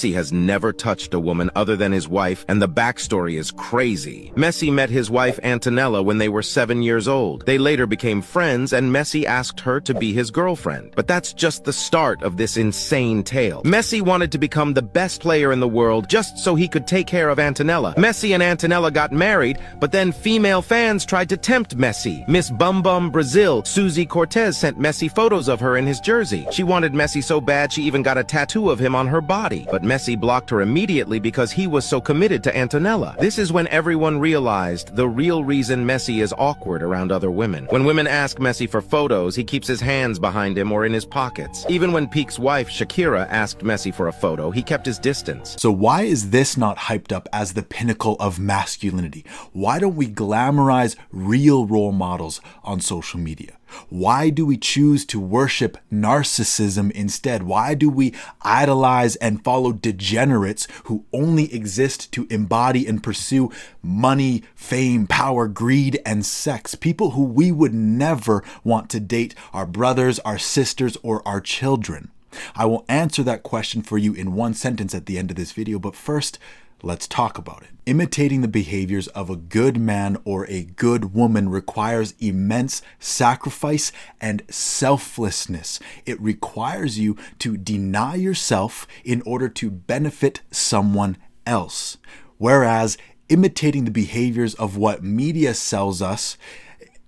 Messi has never touched a woman other than his wife, and the backstory is crazy. Messi met his wife Antonella when they were 7 years old. They later became friends, and Messi asked her to be his girlfriend. But that's just the start of this insane tale. Messi wanted to become the best player in the world just so he could take care of Antonella. Messi and Antonella got married, but then female fans tried to tempt Messi. Miss Bum Bum Brazil, Suzy Cortez, sent Messi photos of her in his jersey. She wanted Messi so bad she even got a tattoo of him on her body. But Messi blocked her immediately because he was so committed to Antonella. This is when everyone realized the real reason Messi is awkward around other women. When women ask Messi for photos, he keeps his hands behind him or in his pockets. Even when Peke's wife, Shakira, asked Messi for a photo, he kept his distance. So why is this not hyped up as the pinnacle of masculinity? Why don't we glamorize real role models on social media? Why do we choose to worship narcissism instead? Why do we idolize and follow degenerates who only exist to embody and pursue money, fame, power, greed, and sex? People who we would never want to date our brothers, our sisters, or our children. I will answer that question for you in one sentence at the end of this video, but first, let's talk about it. Imitating the behaviors of a good man or a good woman requires immense sacrifice and selflessness. It requires you to deny yourself in order to benefit someone else. Whereas imitating the behaviors of what media sells us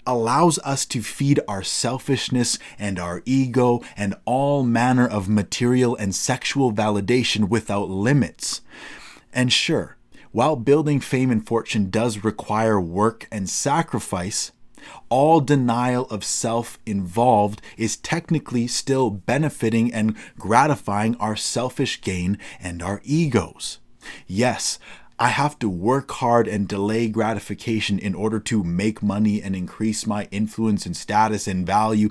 allows us to feed our selfishness and our ego and all manner of material and sexual validation without limits. And sure, while building fame and fortune does require work and sacrifice, all denial of self involved is technically still benefiting and gratifying our selfish gain and our egos. Yes, I have to work hard and delay gratification in order to make money and increase my influence and status and value,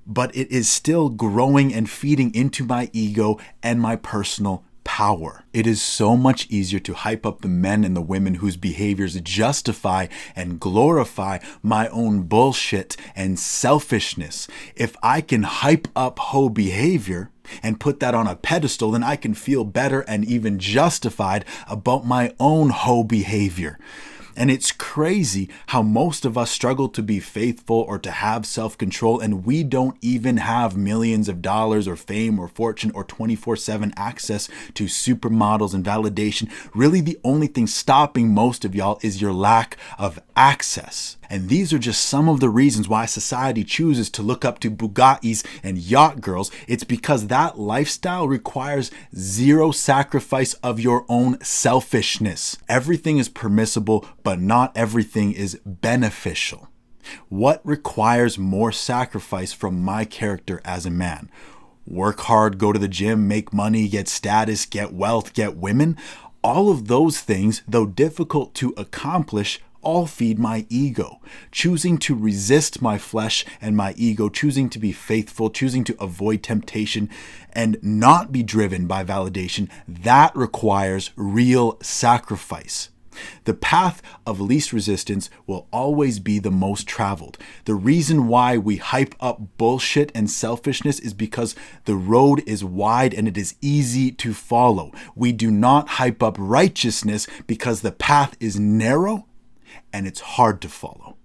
but it is still growing and feeding into my ego and my personal power. It is so much easier to hype up the men and the women whose behaviors justify and glorify my own bullshit and selfishness. If I can hype up hoe behavior and put that on a pedestal, then I can feel better and even justified about my own hoe behavior. And it's crazy how most of us struggle to be faithful or to have self-control, and we don't even have millions of dollars or fame or fortune or 24/7 access to supermodels and validation. Really, the only thing stopping most of y'all is your lack of access. And these are just some of the reasons why society chooses to look up to Bugattis and yacht girls. It's because that lifestyle requires zero sacrifice of your own selfishness. Everything is permissible, but not everything is beneficial. What requires more sacrifice from my character as a man? Work hard, go to the gym, make money, get status, get wealth, get women? All of those things, though difficult to accomplish, all feed my ego. Choosing to resist my flesh and my ego, choosing to be faithful, choosing to avoid temptation and not be driven by validation, that requires real sacrifice. The path of least resistance will always be the most traveled. The reason why we hype up bullshit and selfishness is because the road is wide and it is easy to follow. We do not hype up righteousness because the path is narrow and it's hard to follow.